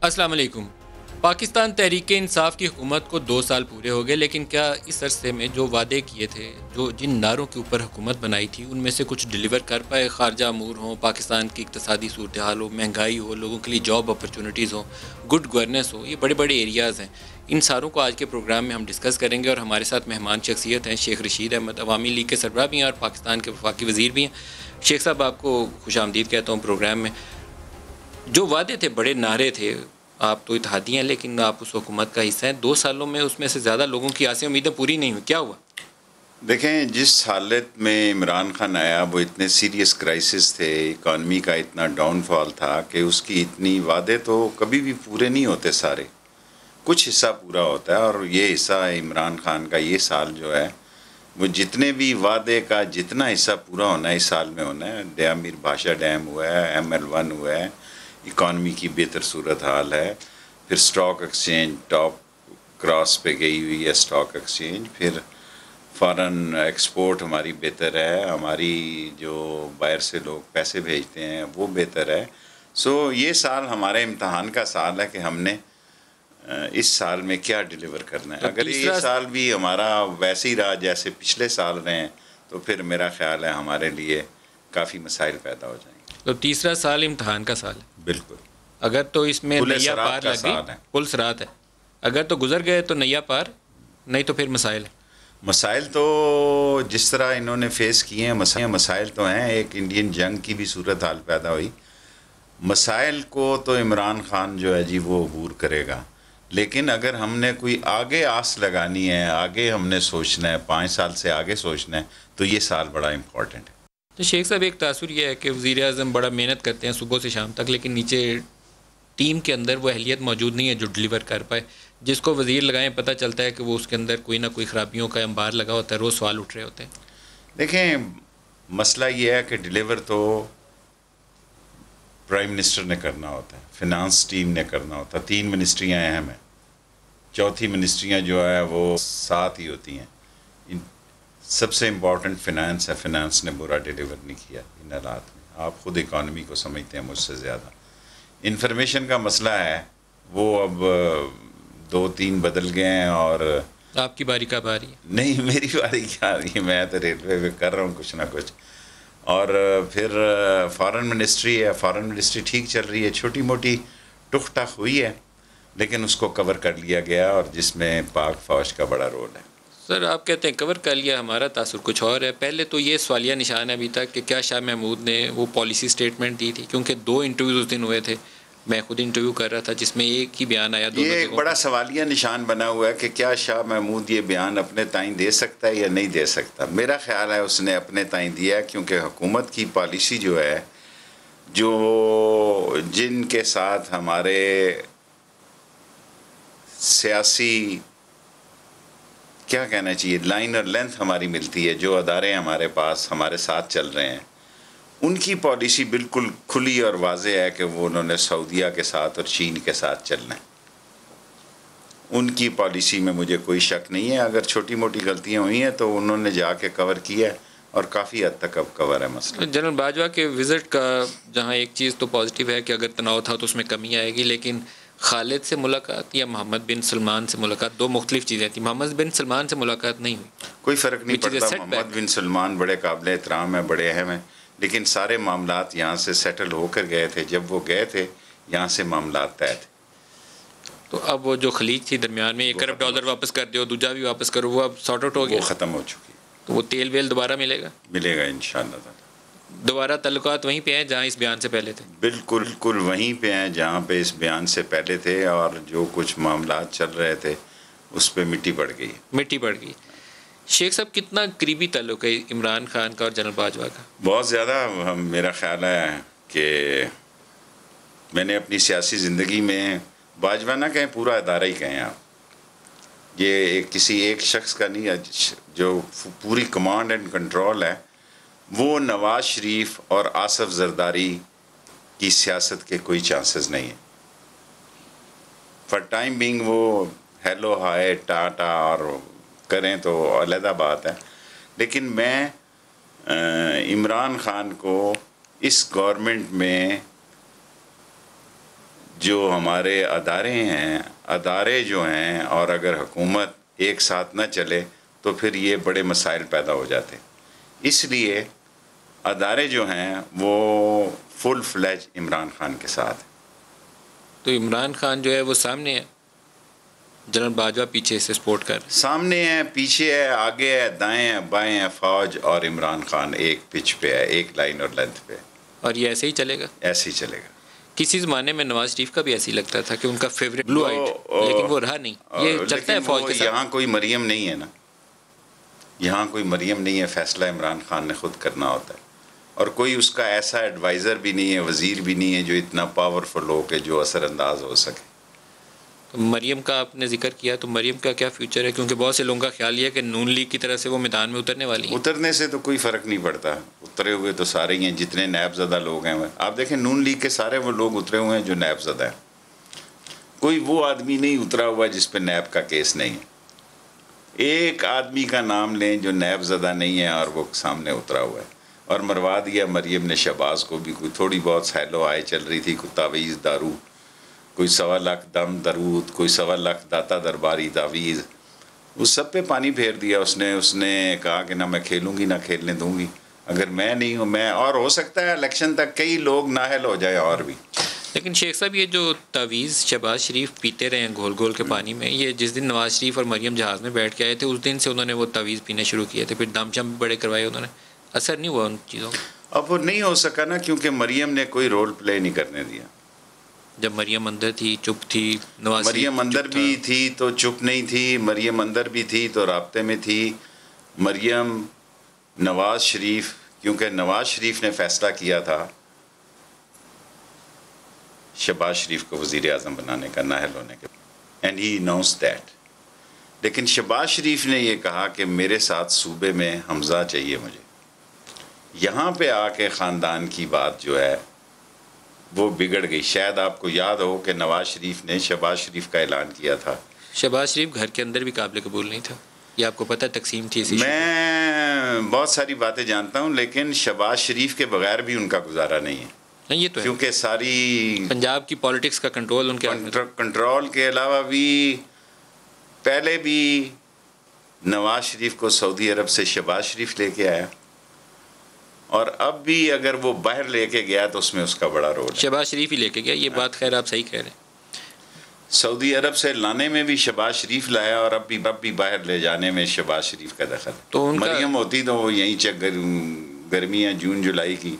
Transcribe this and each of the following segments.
السلام علیکم۔ پاکستان تحریک انصاف کی حکومت کو 2 سال پورے ہو گئے، لیکن کیا اس عرصے میں جو وعدے کیے تھے، جن نعروں کے اوپر حکومت بنائی تھی، ان میں سے کچھ ڈیلیور کر پائے؟ خارجہ امور ہوں، پاکستان کی اقتصادی صورتحال ہو، مہنگائی ہو، لوگوں کے لیے جاب اپرچونٹیز ہوں، گڈ گورننس ہو، یہ بڑے بڑے ایریاز ہیں۔ ان ساروں کو آج کے پروگرام میں ہم ڈسکس کریں گے، اور ہمارے ساتھ مہمان شخصیت ہیں شیخ رشید احمد، عوامی لیگ کے سربراہ بھی ہیں اور پاکستان کے وفاقی وزیر بھی ہیں۔ شیخ صاحب، آپ کو خوش آمدید کہتا ہوں پروگرام میں۔ جو وعدے تھے، بڑے نعرے تھے، آپ تو اتحادی ہیں لیکن آپ اس حکومت کا حصہ ہیں، 2 سالوں میں اس میں سے زیادہ لوگوں کی آسیں امیدیں پوری نہیں ہوئی، کیا ہوا؟ دیکھیں، جس حالت میں عمران خان آیا وہ اتنے سیریس کرائسس تھے، اکانومی کا اتنا ڈاؤن فال تھا کہ اس کی اتنی وعدے تو کبھی بھی پورے نہیں ہوتے سارے، کچھ حصہ پورا ہوتا ہے، اور یہ حصہ عمران خان کا یہ سال جو ہے وہ جتنے بھی وعدے کا جتنا حصہ پورا ہونا ہے اس سال میں ہونا ہے۔ میر بھاشا ڈیم ہوا ہے، ML1 ہوا ہے، اکانومی کی بہتر صورتحال ہے، پھر سٹاک ایکسچینج ٹاپ کراس پہ گئی ہوئی ہے سٹاک ایکسچینج، پھر فارن ایکسپورٹ ہماری بہتر ہے، ہماری جو باہر سے لوگ پیسے بھیجتے ہیں وہ بہتر ہے۔ یہ سال ہمارے امتحان کا سال ہے کہ ہم نے اس سال میں کیا ڈیلیور کرنا ہے۔ اگر یہ سال بھی ہمارا ویسے ہی رہا جیسے پچھلے سال رہے ہیں تو پھر میرا خیال ہے ہمارے لیے کافی مسائل پیدا ہو جائیں گے۔ تو تیسرا سال امتحان کا سال ہے، بالکل، اگر تو اس میں پل نیا صراط پار کا لگ گئی، سال ہے۔ پل صراط ہے، اگر تو گزر گئے تو نیا پار، نہیں تو پھر مسائل۔ مسائل تو جس طرح انہوں نے فیس کیے ہیں، مسائل تو ہیں، ایک انڈین جنگ کی بھی صورتحال پیدا ہوئی۔ مسائل کو تو عمران خان جو ہے جی وہ عبور کرے گا، لیکن اگر ہم نے کوئی آگے آس لگانی ہے، آگے ہم نے سوچنا ہے، 5 سال سے آگے سوچنا ہے، تو یہ سال بڑا امپورٹنٹ ہے۔ تو شیخ صاحب، ایک تاثر یہ ہے کہ وزیر اعظم بڑا محنت کرتے ہیں صبح سے شام تک، لیکن نیچے ٹیم کے اندر وہ اہلیت موجود نہیں ہے جو ڈیلیور کر پائے۔ جس کو وزیر لگائیں پتہ چلتا ہے کہ وہ اس کے اندر کوئی نہ کوئی خرابیوں کا انبار لگا ہوتا ہے، روز سوال اٹھ رہے ہوتے ہیں۔ دیکھیں، مسئلہ یہ ہے کہ ڈیلیور تو پرائم منسٹر نے کرنا ہوتا ہے، فنانس ٹیم نے کرنا ہوتا ہے، 3 منسٹریاں اہم ہیں، 4تھی منسٹریاں جو ہے وہ 7 ہی ہوتی ہیں۔ سب سے امپورٹنٹ فنانس ہے، فنانس نے برا ڈیلیور نہیں کیا ان حالات میں، آپ خود اکانومی کو سمجھتے ہیں مجھ سے زیادہ۔ انفارمیشن کا مسئلہ ہے، وہ اب 2-3 بدل گئے ہیں، اور آپ کی باری کب آ رہی ہے؟ نہیں، میری باری کیا آ رہی ہے، میں تو ریلوے میں کر رہا ہوں کچھ نہ کچھ۔ اور پھر فارن منسٹری ہے، فارن منسٹری ٹھیک چل رہی ہے، چھوٹی موٹی ٹک ٹک ہوئی ہے، لیکن اس کو کور کر لیا گیا، اور جس میں پاک فوج کا بڑا رول ہے۔ سر، آپ کہتے ہیں کور کر لیا، ہمارا تاثر کچھ اور ہے۔ پہلے تو یہ سوالیہ نشان ہے ابھی تک کہ کیا شاہ محمود نے وہ پالیسی سٹیٹمنٹ دی تھی، کیونکہ 2 انٹرویوز اس دن ہوئے تھے، میں خود انٹرویو کر رہا تھا، جس میں ایک ہی بیان آیا دونوں یہ ایک بڑا سوالیہ نشان بنا ہوا ہے کہ کیا شاہ محمود یہ بیان اپنے تائیں دے سکتا ہے یا نہیں دے سکتا۔ میرا خیال ہے اس نے اپنے تائیں دیا، کیونکہ حکومت کی پالیسی جو ہے، جو جن کے ساتھ ہمارے سیاسی کیا کہنا چاہیے لائن اور لینتھ ہماری ملتی ہے، جو ادارے ہمارے پاس ہمارے ساتھ چل رہے ہیں، ان کی پالیسی بالکل کھلی اور واضح ہے کہ وہ انہوں نے سعودیہ کے ساتھ اور چین کے ساتھ چلنا ہے۔ ان کی پالیسی میں مجھے کوئی شک نہیں ہے، اگر چھوٹی موٹی غلطیاں ہوئی ہیں تو انہوں نے جا کے کور کیا ہے، اور کافی حد تک اب کور ہے مسئلہ۔ جنرل باجوہ کے وزٹ کا جہاں ایک چیز تو پازیٹیو ہے کہ اگر تناؤ تھا تو اس میں کمی آئے گی، لیکن خالد سے ملاقات یا محمد بن سلمان سے ملاقات 2 مختلف چیزیں تھیں۔ محمد بن سلمان سے ملاقات نہیں ہوئی، کوئی فرق نہیں پڑتا، محمد بن سلمان بڑے قابل احترام ہیں، بڑے اہم ہیں، لیکن سارے معاملات یہاں سے سیٹل ہو کر گئے تھے۔ جب وہ گئے تھے یہاں سے معاملات طے تھے۔ تو اب وہ جو خلیج تھی درمیان میں، $1 ارب واپس کر دو، دوجا بھی واپس کرو، وہ اب سارٹ آؤٹ ہو گیا، وہ ختم ہو چکی، تو وہ تیل ویل دوبارہ ملے گا؟ ملے گا انشاءاللہ تعالی۔ دوبارہ تعلقات وہیں پہ ہیں جہاں اس بیان سے پہلے تھے؟ بالکل وہیں پہ ہیں جہاں پہ اس بیان سے پہلے تھے، اور جو کچھ معاملات چل رہے تھے اس پہ مٹی پڑ گئی۔ مٹی پڑ گئی۔ شیخ صاحب، کتنا قریبی تعلق ہے عمران خان کا اور جنرل باجوہ کا؟ بہت زیادہ۔ میرا خیال ہے کہ میں نے اپنی سیاسی زندگی میں، باجوہ نہ کہیں، پورا ادارہ ہی کہیں آپ، یہ کسی ایک شخص کا نہیں ہے، جو پوری کمانڈ اینڈ کنٹرول ہے، وہ نواز شریف اور آصف زرداری کی سیاست کے کوئی چانسز نہیں ہیں۔ فار ٹائم بینگ وہ ہیلو ہائے ٹاٹا اور کریں تو علیحدہ بات ہے، لیکن میں عمران خان کو اس گورنمنٹ میں جو ہمارے ادارے جو ہیں، اور اگر حکومت ایک ساتھ نہ چلے تو پھر یہ بڑے مسائل پیدا ہو جاتے ہیں۔ اس لیے ادارے جو ہیں وہ فل فلیج عمران خان کے ساتھ ہیں۔ تو عمران خان جو ہے وہ سامنے ہے، جنرل باجوہ پیچھے سے سپورٹ کر رہے ہیں، سامنے ہے، پیچھے ہے، آگے ہے، دائیں ہیں، بائیں ہیں، فوج اور عمران خان ایک پچ پہ ہے، ایک لائن اور لینتھ پہ، اور یہ ایسے ہی چلے گا۔ ایسے ہی چلے گا۔ کسی زمانے میں نواز شریف کا بھی ایسے ہی لگتا تھا کہ ان کا فیوریٹ بلو آئٹ، لیکن وہ رہا نہیں، یہ چلتا ہے فوج کے ساتھ۔ یہاں کوئی مریم نہیں ہے نا، یہاں کوئی مریم نہیں ہے، فیصلہ عمران خان نے خود کرنا ہوتا ہے، اور کوئی اس کا ایسا ایڈوائزر بھی نہیں ہے، وزیر بھی نہیں ہے جو اتنا پاورفل ہو کہ جو اثر انداز ہو سکے۔ تو مریم کا آپ نے ذکر کیا، تو مریم کا کیا فیوچر ہے؟ کیونکہ بہت سے لوگوں کا خیال یہ ہے کہ نون لیگ کی طرف سے وہ میدان میں اترنے والی ہیں۔ اترنے سے تو کوئی فرق نہیں پڑتا، اترے ہوئے تو سارے ہی ہیں، جتنے نیب زدہ لوگ ہیں۔ آپ دیکھیں نون لیگ کے سارے وہ لوگ اترے ہوئے ہیں جو نیب زدہ ہیں، کوئی وہ آدمی نہیں اترا ہوا جس پہ نیب کا کیس نہیں ہے۔ ایک آدمی کا نام لیں جو نیب زدہ نہیں ہے اور وہ سامنے اترا ہوا ہے، اور مروا دیا مریم نے شہباز کو بھی۔ کوئی تھوڑی بہت سیلو آئے چل رہی تھی، کوئی تعویذ دارو، کوئی 1.25 لاکھ دم درود، کوئی 1.25 لاکھ داتا درباری تعویذ، اس سب پہ پانی پھیر دیا اس نے کہا کہ نہ میں کھیلوں گی نہ کھیلنے دوں گی، اگر میں نہیں ہوں میں، اور ہو سکتا ہے الیکشن تک کئی لوگ نااہل ہو جائیں اور بھی۔ لیکن شیخ صاحب یہ جو تعویذ شہباز شریف پیتے رہے ہیں گھول گھول کے پانی میں، یہ جس دن نواز شریف اور مریم جہاز میں بیٹھ کے آئے تھے اس دن سے انہوں نے وہ تعویذ پینے شروع کیے تھے، پھر دم شم بھی بڑے کروائے انہوں نے، اثر نہیں ہوا ان چیزوں کا۔ اب وہ نہیں ہو سکا نا، کیونکہ مریم نے کوئی رول پلے نہیں کرنے دیا۔ جب مریم اندر تھی چپ تھی، نواز مریم اندر بھی تھی تو چپ نہیں تھی، مریم اندر بھی تھی تو رابطے میں تھی۔ مریم نواز شریف، کیونکہ نواز شریف نے فیصلہ کیا تھا شہباز شریف کو وزیر اعظم بنانے کا نااہل ہونے کے، اینڈ ہی اناؤنس دیٹ، لیکن شہباز شریف نے یہ کہا کہ میرے ساتھ صوبے میں حمزہ چاہیے مجھے۔ یہاں پہ آ کے خاندان کی بات جو ہے وہ بگڑ گئی۔ شاید آپ کو یاد ہو کہ نواز شریف نے شہباز شریف کا اعلان کیا تھا۔ شہباز شریف گھر کے اندر بھی قابل قبول نہیں تھا، یہ آپ کو پتہ تقسیم تھی اسی میں بہت ساری باتیں جانتا ہوں، لیکن شہباز شریف کے بغیر بھی ان کا گزارا نہیں ہے، یہ تو ہے، کیونکہ ساری پنجاب کی پالیٹکس کا کنٹرول ان کے ہاتھ میں تھا۔ کنٹرول کے علاوہ بھی پہلے بھی نواز شریف کو سعودی عرب سے شہباز شریف لے کے آیا، اور اب بھی اگر وہ باہر لے کے گیا تو اس میں اس کا بڑا رول ہے۔ شہباز شریف ہی لے کے گیا، یہ بات خیر آپ صحیح کہہ رہے ہیں۔ سعودی عرب سے لانے میں بھی شہباز شریف لایا، اور اب بھی باہر لے جانے میں شہباز شریف کا دخل۔ تو ان کا مریم ہوتی تو وہ یہیں گرمیاں جون جولائی کی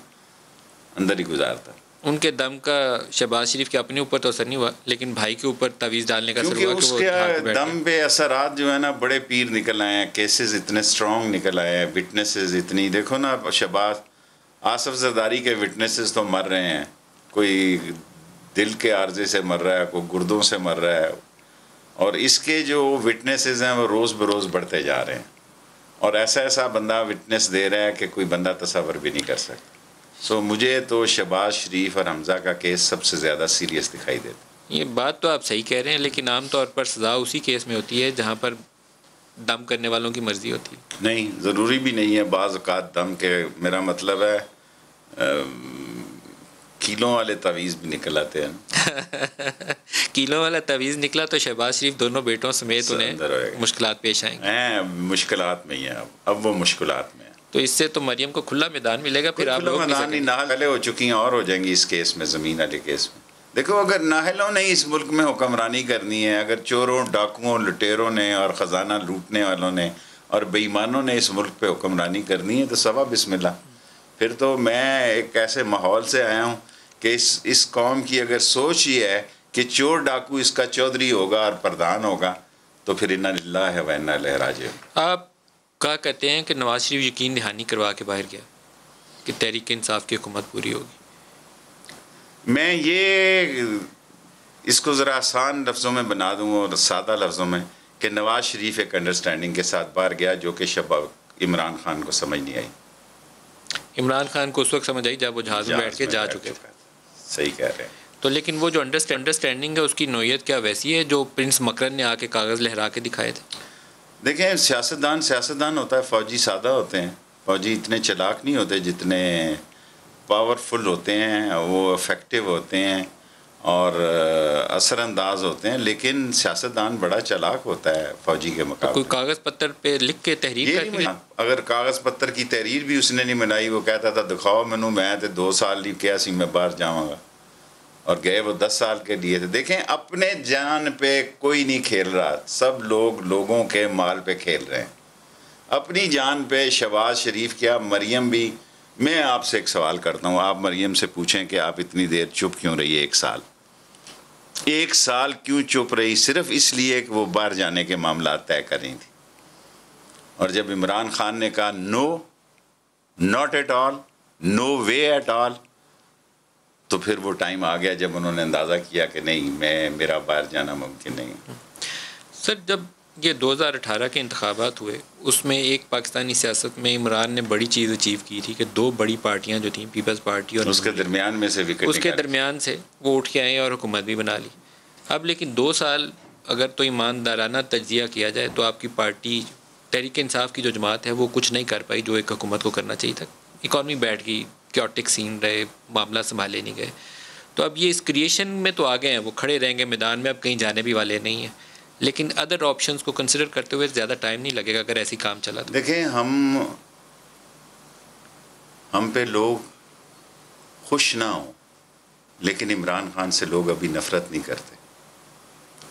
اندر ہی گزارتا۔ ان کے دم کا شہباز شریف کے اپنے اوپر تو اثر نہیں ہوا، لیکن بھائی کے اوپر تعویذ ڈالنے کا اثر کیونکہ ہوا اس کہ کے وہ دم پہ اثرات جو ہے نا بڑے پیر نکل آئے ہیں، کیسز اتنے سٹرونگ نکل آئے ہیں، وٹنسز اتنی، دیکھو نا شہباز آصف زرداری کے وٹنسز تو مر رہے ہیں، کوئی دل کے عارضے سے مر رہا ہے، کوئی گردوں سے مر رہا ہے، اور اس کے جو وٹنسز ہیں وہ روز بروز بڑھتے جا رہے ہیں، اور ایسا بندہ وٹنس دے رہا ہے کہ کوئی بندہ تصور بھی نہیں کر سکتا۔ سو مجھے تو شہباز شریف اور حمزہ کا کیس سب سے زیادہ سیریس دکھائی دیتا۔ یہ بات تو آپ صحیح کہہ رہے ہیں، لیکن عام طور پر سزا اسی کیس میں ہوتی ہے جہاں پر دم کرنے والوں کی مرضی ہوتی ہے۔ نہیں، ضروری بھی نہیں ہے، بعض اوقات دم کے، میرا مطلب ہے کیلوں والے تعویذ بھی نکل آتے ہیں۔ کیلوں والا تعویذ نکلا تو شہباز شریف دونوں بیٹوں سمیت انہیں مشکلات پیش آئیں گی۔ مشکلات میں ہی ہیں، اب وہ مشکلات میں ہیں۔ تو اس سے تو مریم کو کھلا میدان ملے گا، پھر آپ لوگ میدان نہیں، نااہل پہلے ہو چکی ہیں اور ہو جائیں گی اس کیس میں، زمین والے کیس میں۔ دیکھو اگر نااہلوں نے اس ملک میں حکمرانی کرنی ہے، اگر چوروں ڈاکوؤں لٹیروں نے اور خزانہ لوٹنے والوں نے اور بے ایمانوں نے اس ملک پہ حکمرانی کرنی ہے تو صبا بسم اللہ۔ پھر تو میں ایک ایسے ماحول سے آیا ہوں کہ اس قوم کی اگر سوچ یہ ہے کہ چور ڈاکو اس کا چودھری ہوگا اور پردھان ہوگا تو پھر انا للہ و انا الیہ راجعون۔ آپ کہا کرتے ہیں کہ نواز شریف یقین دہانی کروا کے باہر گیا کہ تحریک انصاف کی حکومت پوری ہوگی۔ میں یہ اس کو ذرا آسان لفظوں میں بنا دوں اور سادہ لفظوں میں کہ نواز شریف ایک انڈرسٹینڈنگ کے ساتھ باہر گیا جو کہ عمران خان کو سمجھ نہیں آئی۔ عمران خان کو اس وقت سمجھ آئی جب وہ جہاز میں بیٹھ کے جا چکے تھے۔ صحیح کہہ رہے ہیں۔ تو لیکن وہ جو انڈرسٹینڈنگ ہے اس کی نوعیت کیا ویسی ہے جو پرنس مکرن نے آ کے کاغذ لہرا کے دکھائے تھے؟ دیکھیں سیاستدان ہوتا ہے، فوجی سادہ ہوتے ہیں، فوجی اتنے چلاک نہیں ہوتے جتنے پاورفل ہوتے ہیں، وہ افیکٹو ہوتے ہیں اور اثر انداز ہوتے ہیں، لیکن سیاستدان بڑا چالاک ہوتا ہے فوجی کے مقابلے. کوئی کاغذ پتر پہ لکھ کے تحریر کر کے، اگر کاغذ پتر کی تحریر بھی اس نے نہیں بنائی، وہ کہتا تھا دکھاؤ مینوں، میں تے 2 سال نہیں کیا سی میں باہر جاؤں گا، اور گئے وہ 10 سال کے لیے تھے. دیکھیں اپنے جان پہ کوئی نہیں کھیل رہا، سب لوگ لوگوں کے مال پہ کھیل رہے ہیں. اپنی جان پہ شہباز شریف کیا، مریم بھی. میں آپ سے ایک سوال کرتا ہوں، آپ مریم سے پوچھیں کہ آپ اتنی دیر چپ کیوں رہی ہے؟ 1 سال کیوں چپ رہی؟ صرف اس لیے کہ وہ باہر جانے کے معاملات طے کر رہی تھی. اور جب عمران خان نے کہا no, not at all, no way at all, تو پھر وہ ٹائم آ گیا جب انہوں نے اندازہ کیا کہ نہیں، میرا باہر جانا ممکن نہیں. سر جب یہ 2018 کے انتخابات ہوئے، اس میں ایک پاکستانی سیاست میں عمران نے بڑی چیز اچیو کی تھی کہ 2 بڑی پارٹیاں جو تھیں، پیپلز پارٹی اور اس کے درمیان میں سے وکٹ، اس کے درمیان سے وہ اٹھ کے آئے اور حکومت بھی بنا لی. اب لیکن 2 سال اگر تو ایماندارانہ تجزیہ کیا جائے تو آپ کی پارٹی تحریک انصاف کی جو جماعت ہے وہ کچھ نہیں کر پائی جو ایک حکومت کو کرنا چاہیے تھا. اکانومی بیٹھ گئی، کیوٹک سین رہے، معاملہ سنبھالے نہیں گئے. تو اب یہ اس کریشن میں تو آ گئے ہیں، وہ کھڑے رہیں گے میدان میں، اب کہیں جانے بھی والے نہیں ہیں. لیکن ادر آپشنز کو کنسیڈر کرتے ہوئے زیادہ ٹائم نہیں لگے گا اگر ایسی کام چلا تو. دیکھیں ہم پہ لوگ خوش نہ ہوں، لیکن عمران خان سے لوگ ابھی نفرت نہیں کرتے.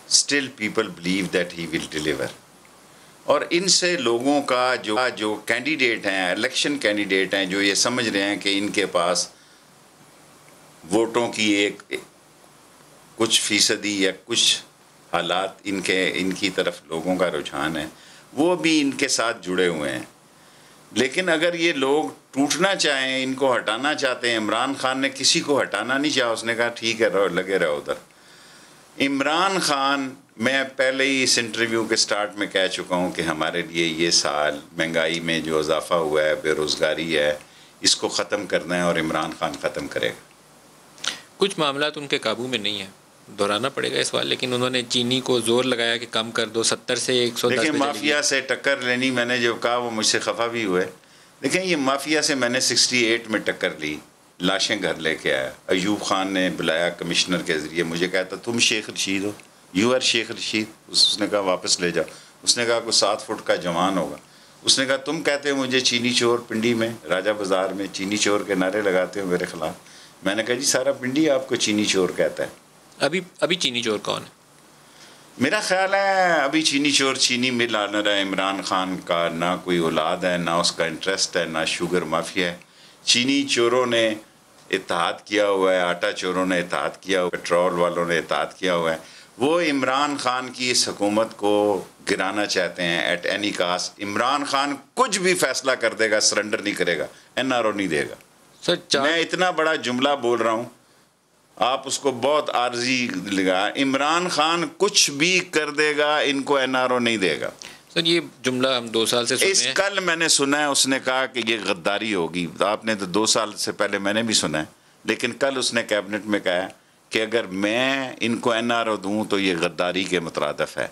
Still people believe that he will deliver. اور ان سے لوگوں کا جو کینڈیڈیٹ ہیں، الیکشن کینڈیڈیٹ ہیں، جو یہ سمجھ رہے ہیں کہ ان کے پاس ووٹوں کی ایک کچھ فیصدی یا کچھ حالات ان کی طرف لوگوں کا رجحان ہے، وہ بھی ان کے ساتھ جڑے ہوئے ہیں. لیکن اگر یہ لوگ ٹوٹنا چاہیں، ان کو ہٹانا چاہتے ہیں، عمران خان نے کسی کو ہٹانا نہیں چاہا، اس نے کہا ٹھیک ہے لگے رہو ادھر. عمران خان، میں پہلے ہی اس انٹرویو کے سٹارٹ میں کہہ چکا ہوں کہ ہمارے لیے یہ سال مہنگائی میں جو اضافہ ہوا ہے، بے روزگاری ہے، اس کو ختم کرنا ہے، اور عمران خان ختم کرے گا. کچھ معاملات ان کے قابو میں نہیں ہیں، دہرانا پڑے گا اس بار، لیکن انہوں نے چینی کو زور لگایا کہ کم کر دو، 70 سے 110. دیکھیں مافیا سے ٹکر لینی، میں نے جو کہا وہ مجھ سے خفا بھی ہوئے. دیکھیں یہ مافیا سے میں نے 68 میں ٹکر لی، لاشیں گھر لے کے آیا. ایوب خان نے بلایا کمشنر کے ذریعے، مجھے کہتا تم شیخ رشید ہو، یو آر شیخ رشید. اس نے کہا واپس لے جاؤ. اس نے کہا کوئی 7 فٹ کا جوان ہوگا. اس نے کہا تم کہتے ہو مجھے چینی چور، پنڈی میں راجہ بازار میں چینی چور کے نعرے لگاتے ہو میرے خلاف. میں نے کہا جی سارا پنڈی آپ کو چینی چور کہتا ہے. ابھی چینی چور کون ہے؟ میرا خیال ہے ابھی چینی چور چینی مل آنر ہے. عمران خان کا نہ کوئی اولاد ہے، نہ اس کا انٹرسٹ ہے، نہ شوگر مافیا ہے. چینی چوروں نے اتحاد کیا ہوا ہے، آٹا چوروں نے اتحاد کیا ہوا ہے، پیٹرول والوں نے اتحاد کیا ہوا ہے. وہ عمران خان کی اس حکومت کو گرانا چاہتے ہیں at any cost. Imran Khan کچھ بھی فیصلہ کر دے گا، سرنڈر نہیں کرے گا، NRO نہیں دے گا. میں اتنا بڑا جملہ بول رہا ہوں، آپ اس کو بہت عارضی لگا. عمران خان کچھ بھی کر دے گا، ان کو NRO نہیں دے گا. سر یہ جملہ ہم 2 سال سے سنے ہیں. کل میں نے سنا ہے، اس نے کہا کہ یہ غداری ہوگی. آپ نے تو 2 سال سے پہلے میں نے بھی سنا ہے، لیکن کل اس نے کیبنٹ میں کہا کہ اگر میں ان کو NRO دوں تو یہ غداری کے مترادف ہے.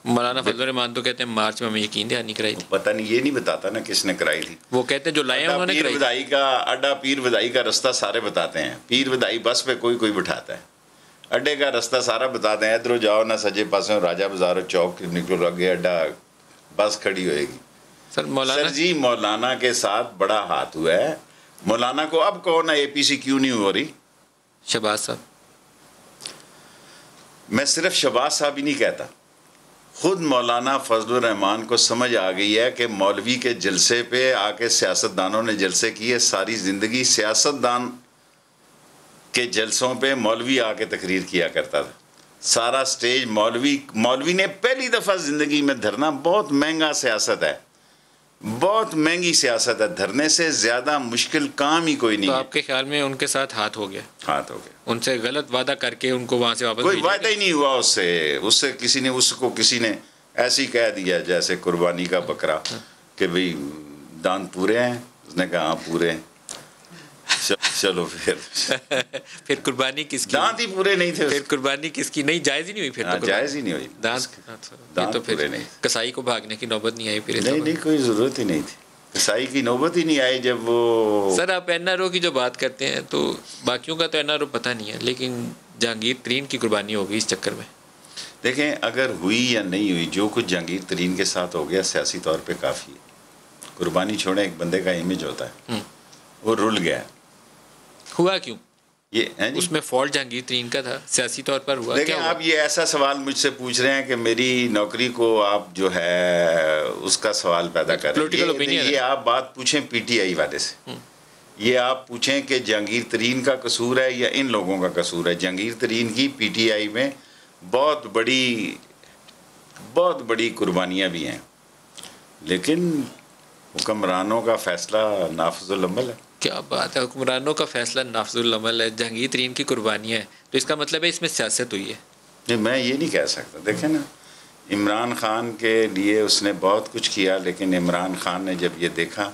مولانا فضل الرحمان تو کہتے ہیں مارچ میں ہمیں یقین دہانی کرائی تھی. پتہ نہیں، یہ نہیں بتاتا نا کس نے کرائی تھی. وہ کہتے ہیں جو لائے انہوں نے کرائی. پیر ودائی کا رستہ سارے بتاتے ہیں. پیر ودائی بس پہ کوئی بٹھاتا ہے، اڈے کا رستہ سارا بتاتے ہیں. ادھر جاؤ نہ سجے پاسوں، راجہ بازار چوک نکلو، آگے اڈا بس کھڑی ہوئے گی. سر جی مولانا کے ساتھ بڑا ہاتھ ہوا ہے. مولانا کو اب کہو نا APC کیوں نہیں ہو رہی. شہباز صاحب، میں صرف شہباز صاحب ہی نہیں کہتا، خود مولانا فضل الرحمان کو سمجھ آ گئی ہے کہ مولوی کے جلسے پہ آ کے سیاستدانوں نے جلسے کیے. ساری زندگی سیاستدان کے جلسوں پہ مولوی آ کے تقریر کیا کرتا تھا. سارا سٹیج مولوی نے پہلی دفعہ زندگی میں دھرنا. بہت مہنگا سیاست ہے، بہت مہنگی سیاست ہے. دھرنے سے زیادہ مشکل کام ہی کوئی نہیں. تو آپ کے خیال میں ان کے ساتھ ہاتھ ہو گیا؟ ہاتھ ہو گیا. ان سے غلط وعدہ کر کے ان کو وہاں سے واپس کوئی وعدہ ہی نہیں ہوا اس سے کسی نے ایسی کہہ دیا جیسے قربانی کا بکرا کہ بھئی دانت پورے ہیں. اس نے کہا ہاں پورے ہیں. چلو پھر قربانی کس کی؟ دانت ہی پورے نہیں تھے. پھر قربانی کس کی؟ نہیں جائز ہی نہیں ہوئی. پھر جائز ہی نہیں ہوئی. دانت تو پھر کسائی کو بھاگنے کی نوبت نہیں آئی. پھر نہیں کوئی ضرورت ہی نہیں تھی. کسائی کی نوبت ہی نہیں آئی جب وہ. سر آپ NRO کی جو بات کرتے ہیں تو باقیوں کا تو NRO پتہ نہیں ہے، لیکن جہانگیر ترین کی قربانی ہو گئی اس چکر میں؟ دیکھیں اگر ہوئی یا نہیں ہوئی، جو کچھ جہانگیر ترین کے ساتھ ہو گیا سیاسی طور پہ کافی ہے. قربانی چھوڑیں، ایک بندے کا امیج ہوتا ہے، وہ رل گیا. ہوا کیوں؟ یہ اس میں فالٹ جہانگیر ترین کا تھا، سیاسی طور پر ہوا. دیکھیں آپ یہ ایسا سوال مجھ سے پوچھ رہے ہیں کہ میری نوکری کو آپ جو ہے اس کا سوال پیدا کر رہے ہیں. یہ آپ بات پوچھیں پی ٹی آئی والے سے، یہ آپ پوچھیں کہ جہانگیر ترین کا قصور ہے یا ان لوگوں کا قصور ہے. جہانگیر ترین کی پی ٹی آئی میں بہت بڑی قربانیاں بھی ہیں، لیکن حکمرانوں کا فیصلہ نافذ العمل ہے. کیا بات ہے، حکمرانوں کا فیصلہ نافذ العمل ہے. جہانگیر ترین کی قربانیاں ہیں تو اس کا مطلب ہے اس میں سیاست ہوئی ہے. نہیں، میں یہ نہیں کہہ سکتا. دیکھیں نا، عمران خان کے لیے اس نے بہت کچھ کیا، لیکن عمران خان نے جب یہ دیکھا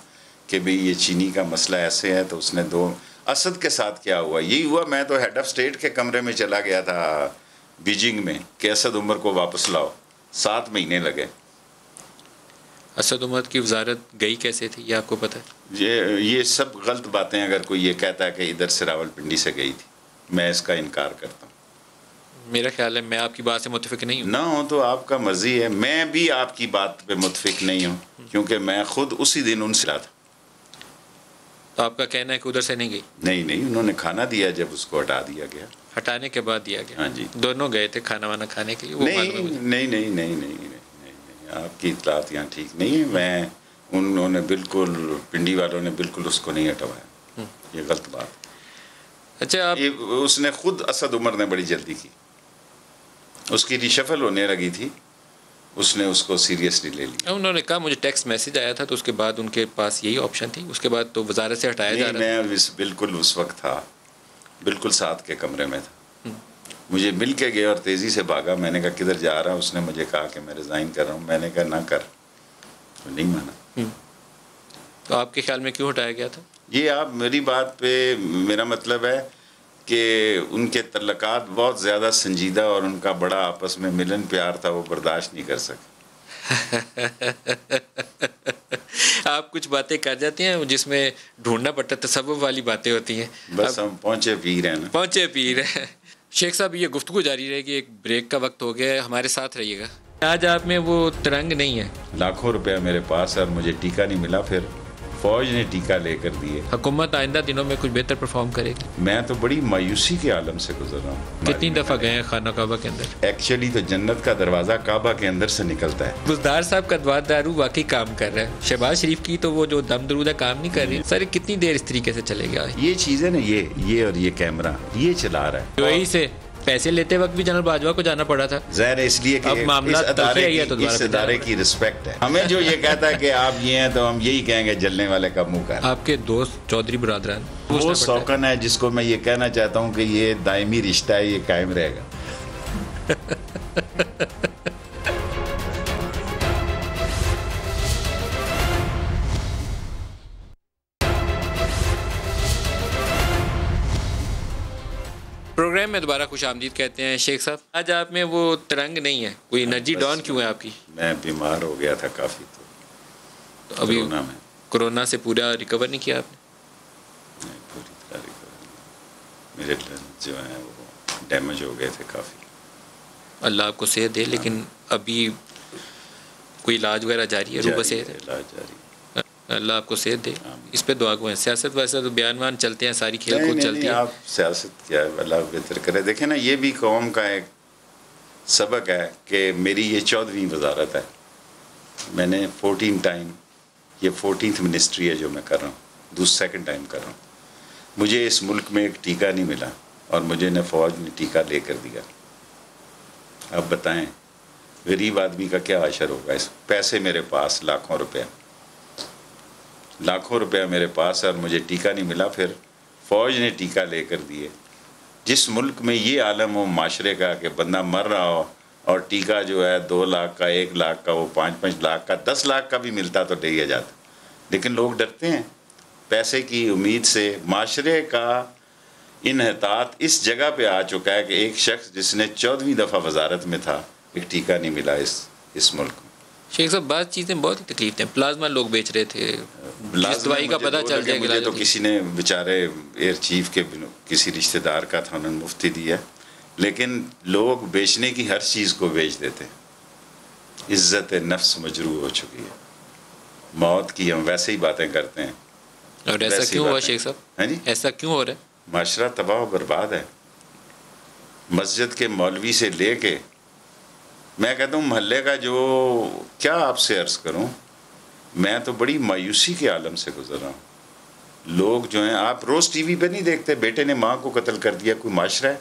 کہ بھئی یہ چینی کا مسئلہ ایسے ہے تو اس نے اسد کے ساتھ کیا ہوا یہی ہوا. میں تو ہیڈ آف اسٹیٹ کے کمرے میں چلا گیا تھا بیجنگ میں کہ اسد عمر کو واپس لاؤ. 7 مہینے لگے. اسد عمر کی وزارت گئی کیسے تھی یہ آپ کو پتہ ہے؟ یہ سب غلط باتیں. اگر کوئی یہ کہتا ہے کہ ادھر سے راولپنڈی سے گئی تھی، میں اس کا انکار کرتا ہوں. میرا خیال ہے میں آپ کی بات سے متفق نہیں ہوں. نہ ہوں تو آپ کا مرضی ہے. میں بھی آپ کی بات پہ متفق نہیں ہوں کیونکہ میں خود اسی دن ان سے رہا تھا. تو آپ کا کہنا ہے کہ ادھر سے نہیں گئی؟ نہیں، انہوں نے کھانا دیا جب اس کو ہٹا دیا گیا. ہٹانے کے بعد دیا گیا؟ ہاں جی. دونوں گئے تھے کھانا وانا کھانے کے لیے؟ نہیں، آپ کی اطلاعات یہاں ٹھیک نہیں ہے. انہوں نے بالکل، پنڈی والوں نے بالکل اس کو نہیں ہٹوایا. یہ غلط بات. اچھا، اس نے خود اسد عمر نے بڑی جلدی کی. اس کی ریشفل ہونے لگی تھی، اس نے اس کو سیریسلی لے لیا. انہوں نے کہا مجھے ٹیکسٹ میسج آیا تھا تو اس کے بعد ان کے پاس یہی آپشن تھی. اس کے بعد تو وزارت سے ہٹایا جا رہا تھا. میں بالکل اس وقت تھا، بالکل ساتھ کے کمرے میں تھا. مجھے مل کے گیا اور تیزی سے بھاگا. میں نے کہا کدھر جا رہا ہوں؟ اس نے مجھے کہا کہ میں ریزائن کر رہا ہوں. میں نے کہا نہ کر. نہیں مانا. تو آپ کے خیال میں کیوں ہٹایا گیا تھا؟ یہ آپ میری بات پہ، میرا مطلب ہے کہ ان کے تعلقات بہت زیادہ سنجیدہ اور ان کا بڑا آپس میں ملن پیار تھا، وہ برداشت نہیں کر سکے. آپ کچھ باتیں کر جاتے ہیں جس میں ڈھونڈنا پڑتا ہے، تصوف والی باتیں ہوتی ہیں. بس ہم پہنچے پیر ہیں نا. پہنچے پیر ہیں. شیخ صاحب یہ گفتگو جاری رہے گی، ایک بریک کا وقت ہو گیا ہے، ہمارے ساتھ رہیے گا. آج آپ میں وہ ترنگ نہیں ہے. لاکھوں روپیہ میرے پاس ہے اور مجھے ٹیکہ نہیں ملا. پھر فوج نے ٹیکہ لے کر دیے. حکومت آئندہ دنوں میں کچھ بہتر پرفارم کرے گی؟ میں تو بڑی مایوسی کے عالم سے گزر رہا ہوں. کتنی دفعہ گئے ہیں خانہ کعبہ کے اندر؟ ایکچولی تو جنت کا دروازہ کعبہ کے اندر سے نکلتا ہے. بزدار صاحب کا دعا دارو واقعی کام کر رہا ہے. شہباز شریف کی تو وہ جو دم درود ہے کام نہیں کر رہی. سر کتنی دیر اس طریقے سے چلے گا؟ یہ چیزیں نا، یہ اور یہ کیمرہ یہ چلا رہا ہے. یہی سے پیسے لیتے وقت بھی جنرل باجوہ کو جانا پڑا تھا. ظاہر ہے اس لیے کہ اس ادارے کی رسپیکٹ ہے. ہمیں جو یہ کہتا ہے کہ آپ یہ ہیں تو ہم یہی کہیں گے جلنے والے کا منہ کر. آپ کے دوست چودھری برادران وہ سوکن ہے جس کو میں یہ کہنا چاہتا ہوں کہ یہ دائمی رشتہ ہے، یہ قائم رہے گا. پروگرام میں دوبارہ خوش آمدید کہتے ہیں. شیخ صاحب آج آپ میں وہ ترنگ نہیں ہے، کوئی انرجی ڈاؤن کیوں ہے آپ کی؟ میں بیمار ہو گیا تھا کافی. تو ابھی کورونا سے پورا ریکور نہیں کیا آپ نے؟ پوری طرح ریکور. میرے جو ہیں وہ ڈیمیج ہو گئے تھے کافی. اللہ آپ کو صحت دے. لیکن ابھی کوئی علاج وغیرہ جاری ہے؟ روبہ صحت ہے، علاج جاری. اللہ آپ کو صحت دے. اس پہ دعا کو ہے. سیاست ویسے تو بیان وان چلتے ہیں، ساری کھیل کود چلتی ہے. آپ سیاست کیا ہے، اللہ بہتر کرے. دیکھیں نا، یہ بھی قوم کا ایک سبق ہے کہ میری یہ 14ویں وزارت ہے. میں نے 14 ٹائم، یہ 14th منسٹری ہے جو میں کر رہا ہوں، سیکنڈ ٹائم کر رہا ہوں. مجھے اس ملک میں ایک ٹیکہ نہیں ملا اور مجھے نے فوج نے ٹیکہ لے کر دیا. اب بتائیں غریب آدمی کا کیا عشر ہوگا. اس پیسے میرے پاس لاکھوں روپیہ میرے پاس ہے اور مجھے ٹیکہ نہیں ملا. پھر فوج نے ٹیکہ لے کر دیے. جس ملک میں یہ عالم ہو معاشرے کا کہ بندہ مر رہا ہو اور ٹیکہ جو ہے 2 لاکھ کا، 1 لاکھ کا، وہ 5 لاکھ کا، 10 لاکھ کا بھی ملتا تو لے جاتا. لیکن لوگ ڈرتے ہیں پیسے کی امید سے. معاشرے کا انحطاط اس جگہ پہ آ چکا ہے کہ ایک شخص جس نے 14ویں دفعہ وزارت میں تھا، ایک ٹیکہ نہیں ملا اس ملک میں. شیخ صاحب بعض چیزیں بہت ہی تکلیف دیں. پلازما لوگ بیچ رہے تھے، جس دوائی کا پتہ چل جائے مجھے تو کسی نے بیچارے ایئر چیف کے کسی رشتہ دار کا تھا، انہوں نے مفت دیا. لیکن لوگ بیچنے کی ہر چیز کو بیچ دیتے ہیں. عزت نفس مجروح ہو چکی ہے. موت کی ہم ویسے ہی باتیں کرتے ہیں. اور ایسا کیوں ہوا شیخ صاحب؟ ہاں جی, ایسا کیوں ہو رہا ہے؟ معاشرہ تباہ و برباد ہے. مسجد کے مولوی سے لے کے میں کہتا ہوں محلے کا جو, کیا آپ سے عرض کروں, میں تو بڑی مایوسی کے عالم سے گزر رہا ہوں. لوگ جو ہیں, آپ روز ٹی وی پہ نہیں دیکھتے بیٹے نے ماں کو قتل کر دیا, کوئی معاشرہ ہے؟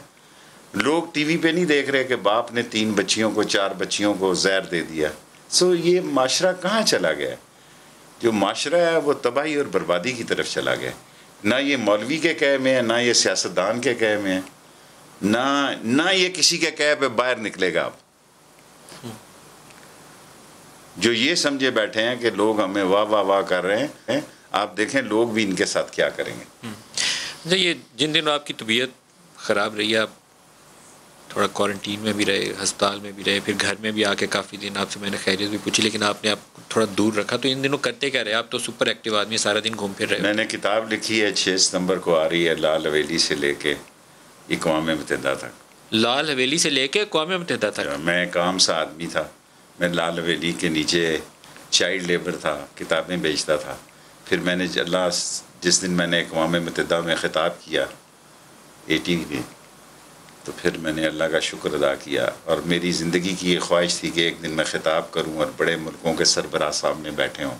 لوگ ٹی وی پہ نہیں دیکھ رہے کہ باپ نے 3 بچیوں کو 4 بچیوں کو زہر دے دیا. سو یہ معاشرہ کہاں چلا گیا ہے؟ جو معاشرہ ہے وہ تباہی اور بربادی کی طرف چلا گیا. نہ یہ مولوی کے کہے میں ہے, نہ یہ سیاستدان کے کہے میں ہے, نہ یہ کسی کے کہے پہ باہر نکلے گا. آپ جو یہ سمجھے بیٹھے ہیں کہ لوگ ہمیں واہ واہ واہ کر رہے ہیں, آپ دیکھیں لوگ بھی ان کے ساتھ کیا کریں گے. یہ جن دنوں آپ کی طبیعت خراب رہی ہے, آپ تھوڑا کوارنٹین میں بھی رہے, ہسپتال میں بھی رہے, پھر گھر میں بھی آ کے کافی دن آپ سے میں نے خیریت بھی پوچھی, لیکن آپ نے آپ کو تھوڑا دور رکھا. تو ان دنوں کرتے کیا رہے آپ؟ تو سپر ایکٹیو آدمی, سارا دن گھوم پھر رہے. میں نے کتاب لکھی ہے 6 ستمبر کو آ رہی ہے, لال حویلی سے لے کے اقوام متحدہ تک. لال حویلی سے لے کے اقوام متحدہ تک؟ میں ایک عام سا آدمی تھا, میں لال حویلی کے نیچے چائلڈ لیبر تھا, کتابیں بیچتا تھا. پھر میں نے جس دن میں نے اقوام متحدہ میں خطاب کیا 80 میں, تو پھر میں نے اللہ کا شکر ادا کیا. اور میری زندگی کی یہ خواہش تھی کہ ایک دن میں خطاب کروں اور بڑے ملکوں کے سربراہ سامنے بیٹھے ہوں.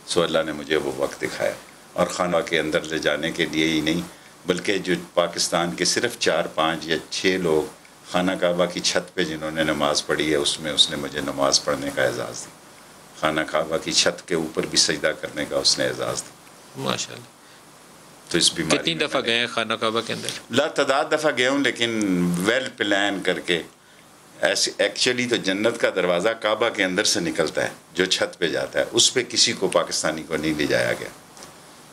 سو اللہ نے مجھے وہ وقت دکھایا, اور خانہ کے اندر لے جانے کے لیے ہی نہیں, بلکہ جو پاکستان کے صرف 4 5 یا 6 لوگ خانہ کعبہ کی چھت پہ جنہوں نے نماز پڑھی ہے, اس نے مجھے نماز پڑھنے کا اعزاز دیا. خانہ کعبہ کی چھت کے اوپر بھی سجدہ کرنے کا اس نے اعزاز دیا. ماشاء اللہ. تو اس بیماری کتنی دفعہ گئے ہیں خانہ کعبہ کے اندر؟ لا تعداد دفعہ گیا ہوں, لیکن ویل پلان کر کے. ایسے ایکچولی تو جنت کا دروازہ کعبہ کے اندر سے نکلتا ہے, جو چھت پہ جاتا ہے, اس پہ کسی کو پاکستانی کو نہیں لے جایا گیا.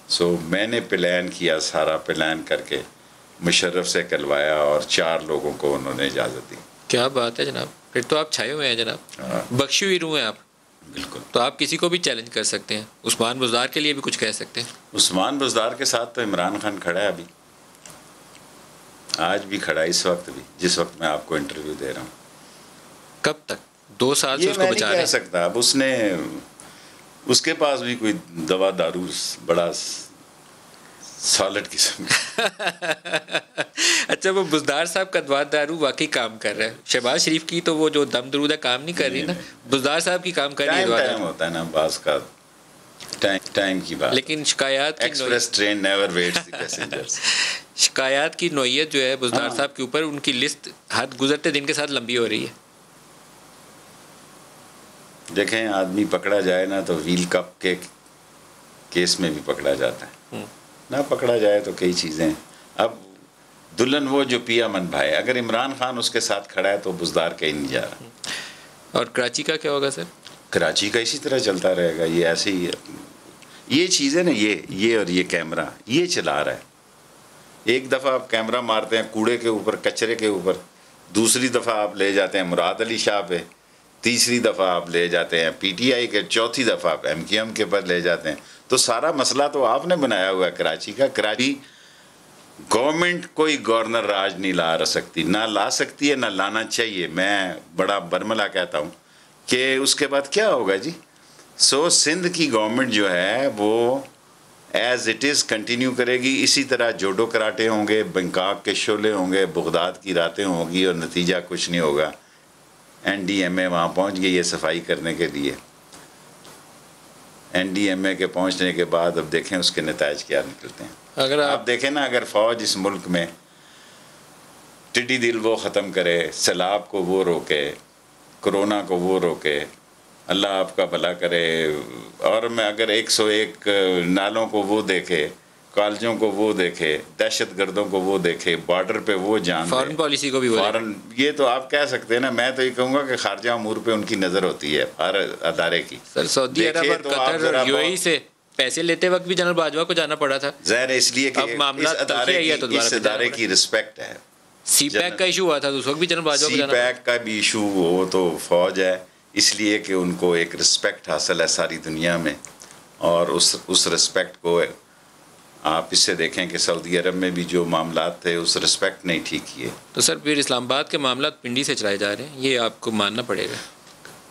سو میں نے پلان کیا, سارا پلان کر کے مشرف سے کلوایا, اور 4 لوگوں کو انہوں نے اجازت دی. کیا بات ہے جناب, پھر تو آپ چھائے ہوئے ہیں جناب, بخشی ہوئی روح ہیں آپ. بالکل. تو آپ کسی کو بھی چیلنج کر سکتے ہیں, عثمان بزدار کے لیے بھی کچھ کہہ سکتے ہیں. عثمان بزدار کے ساتھ تو عمران خان کھڑا ہے, ابھی آج بھی کھڑا ہے, اس وقت بھی, جس وقت میں آپ کو انٹرویو دے رہا ہوں. کب تک؟ 2 سال سے اس کو بچا رہے ہیں. یہ میں نہیں کہہ سکتا. اب اس کے پاس بھی کوئی دوا دارو بڑا سالڈ قسم. اچھا, وہ بزدار صاحب کا دوا دارو واقعی کام کر رہا ہے. شہباز شریف کی تو وہ جو دم درود ہے کام نہیں کر رہی نا, بزدار صاحب کی کام کر رہی ہے. ٹائم ہوتا ہے نا بعض کا, ٹائم کی بات. لیکن شکایات کی ایکسپریس ٹرین نیور ویٹس دی پیسنجرز. شکایات کی نوعیت جو ہے بزدار صاحب کے اوپر, ان کی لسٹ حد گزرتے دن کے ساتھ لمبی ہو رہی ہے. دیکھیں, آدمی پکڑا جائے نا تو ویل کپ کے کیس میں بھی پکڑا جاتا ہے, نہ پکڑا جائے تو کئی چیزیں. اب دلہن وہ جو پیا من بھائے, اگر عمران خان اس کے ساتھ کھڑا ہے تو بزدار کہیں نہیں جا رہا. اور کراچی کا کیا ہوگا سر؟ کراچی کا اسی طرح چلتا رہے گا. یہ ایسے ہی یہ چیزیں نا, یہ اور یہ کیمرہ یہ چلا رہا ہے. ایک دفعہ آپ کیمرہ مارتے ہیں کوڑے کے اوپر, کچرے کے اوپر, دوسری دفعہ آپ لے جاتے ہیں مراد علی شاہ پہ, تیسری دفعہ آپ لے جاتے ہیں پی ٹی آئی کے, چوتھی دفعہ آپ ایم کیو ایم کے پر لے جاتے ہیں. تو سارا مسئلہ تو آپ نے بنایا ہوا ہے کراچی کا. کراچی گورنمنٹ کوئی گورنر راج نہیں لا سکتی, نہ لا سکتی ہے, نہ لانا چاہیے. میں بڑا برملا کہتا ہوں کہ اس کے بعد کیا ہوگا جی. سو سندھ کی گورنمنٹ جو ہے وہ ایز اٹ از کنٹینیو کرے گی. اسی طرح جوڈو کراٹے ہوں گے, بنکاک کے شعلے ہوں گے, بغداد کی راتیں ہوں گی, اور نتیجہ کچھ نہیں ہوگا. این ڈی ایم اے وہاں پہنچ گئی ہے صفائی کرنے کے لیے. این ڈی ایم اے کے پہنچنے کے بعد اب دیکھیں اس کے نتائج کیا نکلتے ہیں. اگر آپ دیکھیں نا, اگر فوج اس ملک میں ٹڈی دل وہ ختم کرے, سیلاب کو وہ روکے, کرونا کو وہ روکے, اللہ آپ کا بھلا کرے, اور میں اگر 101 نالوں کو وہ دیکھے, کالجوں کو وہ دیکھے, دہشت گردوں کو وہ دیکھے, بارڈر پہ وہ جان, فارن پالیسی کو بھی فارن, یہ تو آپ کہہ سکتے ہیں نا. میں تو یہ کہوں گا کہ خارجہ امور پہ ان کی نظر ہوتی ہے ہر ادارے کی. سر سعودی عرب اور قطر اور یو اے ای سے پیسے لیتے وقت بھی جنرل باجوہ کو جانا پڑا تھا. ظاہر ہے, اس لیے کہ اس ادارے کی رسپیکٹ ہے. سی پیک کا ایشو ہوا تھا, اس وقت بھی جنرل باجوہ کو جانا پڑا. سی پیک کا بھی ایشو وہ تو فوج ہے, اس لیے کہ ان کو ایک رسپیکٹ حاصل ہے ساری دنیا میں, اور اس رسپیکٹ کو آپ اس سے دیکھیں کہ سعودی عرب میں بھی جو معاملات تھے اس رسپیکٹ نہیں ٹھیک کیے. تو سر پھر اسلام آباد کے معاملات پنڈی سے چلائے جا رہے ہیں، یہ آپ کو ماننا پڑے گا.